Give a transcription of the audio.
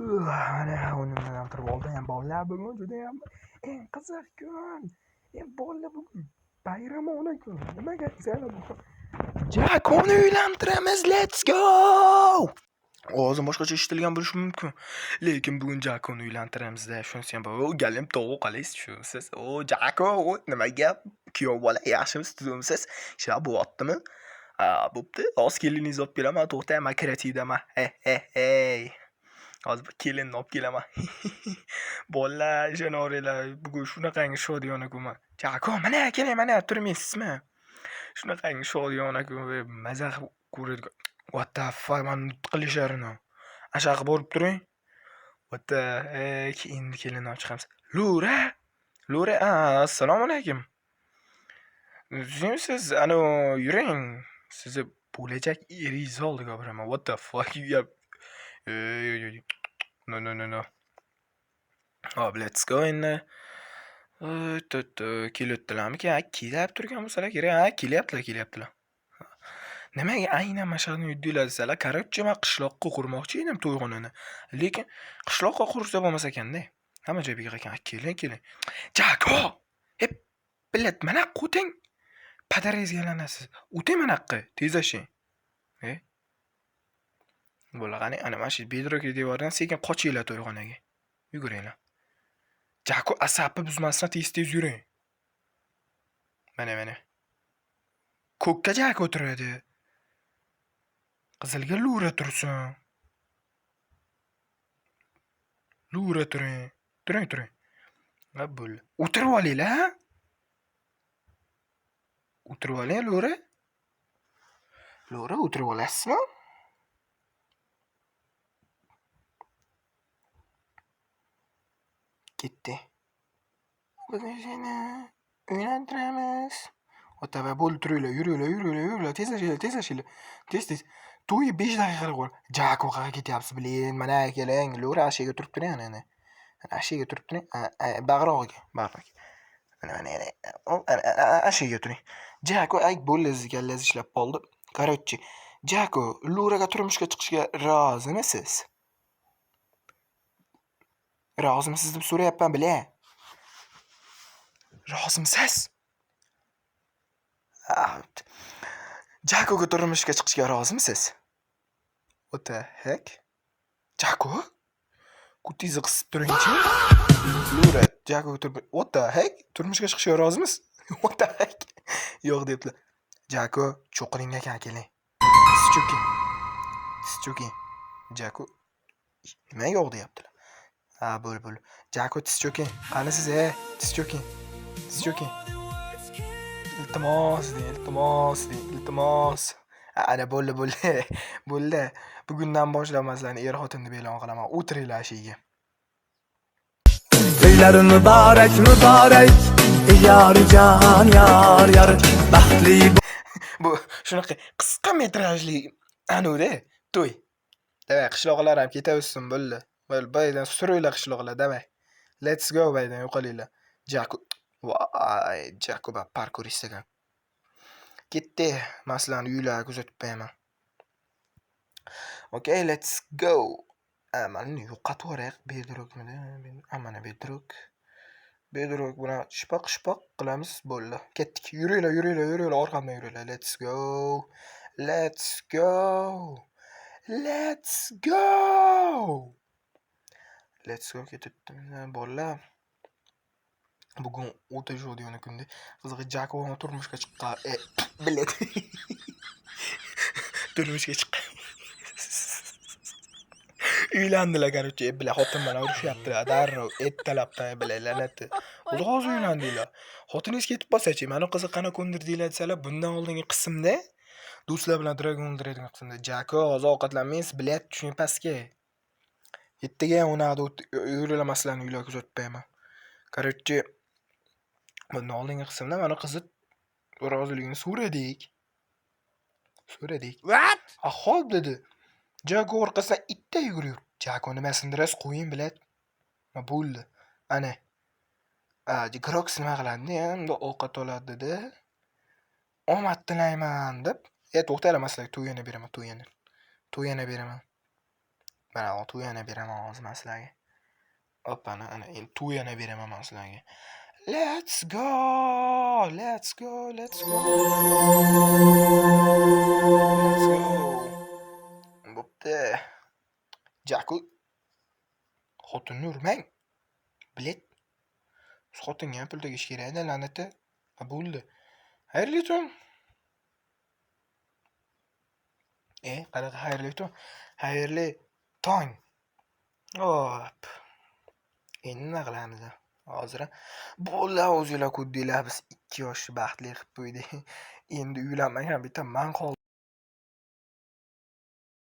Mana uni bilan turib oldim bolalar bugun judayam eng qiziq kun. Bolalar bugun bayramona kun. Nimaga desanglar bugun Jakoni uylantiramiz. Let's go! Ovozim boshqacha eshitilgan bo'lishi mumkin. Lekin bugun Jakoni uylantiramizda. Shunisi ham bor. Galim tovuq qalaysiz tushunsiz. Jako, nima gap? Kuyov bola yaxshimisiz, tuzumsiz? Ishlab bo'lyaptimi? Bo'pti. Hozir keliningiz olib kelaman. To'xtang, men kreativdaman. Hey. Hozir bir kelinni olib kelaman. Bolalar, janoringlar, bugun shunaqangi shodiyona kunman. Jako, mana keling, mana turmaysizmi? Shunaqangi shodiyona kun va maza ko'radigan. What the fuck, man nutq qilishlarini. Ashaqa borib turing. What the heck, endi kelinni olib chiqamiz. Lura, assalomu alaykum. Siz ano yuring. Sizni bo'lajak eringiz oldiga boraman. What the fuck you have? No. Let's go endi. Kelayaptilarmi? Kelib turgan bo'lsalar kerak. Kelyaptilar. Nimaga aynan mashaqni yuddinglar desalar, короче, men qishloqqa qurmoqchi edim to'yxonani. Lekin qishloqqa qursa bo'lmas ekanda. Hamma joyga ekan. Keling. Jako! Bilet, mana qo'ting. Padaringizga aylanasiz. O'ting mana yoqqa, tezlashing. Bo'lag'ani, ana mana shu bedroki devordan sekin qochinglar to'yxonaga. Yuguringlar. Jako asabni buzmasdan tez yuring. Mana. Ko'kka Jako o'tiradi. Qizilga Lura tursin. Lura turing. Va bo'ldi. O'tirib olinglar. O'tirib oling, Lura. Lura, o'tirib olasizmi? Ketdi. Bugun seni uylantiramiz. Otaba bo'ldi, turinglar, yuringlar, tezlashinglar. Tez. To'y 5 daqiqada qoldi. Jako qayerga ketyapsiz, bilin? Mana keling, Lura ashiga turib turing ana. Ashiga turib turing. Bag'rog'iga. Mana. Ashiga turing. Jako bo'ldi, kallangiz ishlab qoldi. Короче, Jako, Luraga turmushga chiqishga rozimisiz? Rozimisiz deb so'rayapman, bila. Rozimisiz? Jakoga turmushga chiqishga rozimisiz? What the heck? Jako? Kutingizni qisib turing-chi. Lura, Jakoga what the heck? Turmushga chiqishga rozimisiz? What the heck? Yo'q debdilar. Jako, cho'qiring ekan, keling. Tiz cho'king. Jako, nima yo'q deyaptilar? Bo'l. Jako, tiz cho'king. Qani siz, tiz cho'king. Iltimos. Ana bo'ldi. Bugundan boshlab sizlarni er-xotin deb e'lon qilaman. O'tiringlar ashiga. To'ylari muborak, yorijon, yor, baxtli. Bu shunaqa qisqa metrajli anuda to'y. Davay, qishloqlar ham ketaversin, bo'ldi. Baydan suringlar qishloqlar, davay. Let's go baydan yo'qolinglar. Jako, voy, Jako parkour istagan. Ketdi. Maslan uylarga kuzatib qo'yaman. Okay, let's go. Mana yo'qotib yuboraylik. Mana bedrock bilan shpoq qilamiz, bo'ldi. Ketdik. Yuringlar, orqamdan yuringlar. Let's go. Ketibdi. Bolalar. Bugun o'ta jodiyona kunda. Qizig'i Jako turmushga chiqqan. Bilet. Turmushga chiqqan. Uylandilar, короче, bilan xotin bilan urushyaptilar. Darrov talabdan bilanlanadi. O'zi hozir uylandinglar. Xotiningiz ketib qolsa-chi, mana qiziqqana ko'ndirdinglar desalar, bundan oldingi qismda do'stlar bilan dragon o'ldiradigan qismda Jako hozir ovqatlanmaysiz, bilet tushing pastga. 7ga unaqda yuringlar maslarni uylarga kuzatib qo'yaman. Короче, bundan oldingi qismda mana qizni roziligini so'radik. What? Xo'p dedi. Jako orqasidan itday yugurib. Jako nimasini ras qo'ying bilat. Bo'ldi. Ana. Grox nima qiladi? Endi ovqat oladi dedi. Omad tilayman deb. To'xtanglar, maslak to'yini beraman. Mana to'yana beraman hozir man sizlarga. Oppana, ana endi to'yana beraman man sizlarga. Let's go! Let's go! Let's go! Let's go! Bo'pti. Jaku. Xotinni urmang. Bilet. Xotinga ham pul tegish kerak-da, la'nati. Bo'ldi. Xayrli tong. Qanaqa xayrli tong? Xayrli tong. Hop. Endi nima qilamiz? Hozir bo'ldi, o'zinglar ko'rdinglar, biz 2 yoshli baxtli qilib qo'ydik. Endi uylanmagan bitta man qoldim.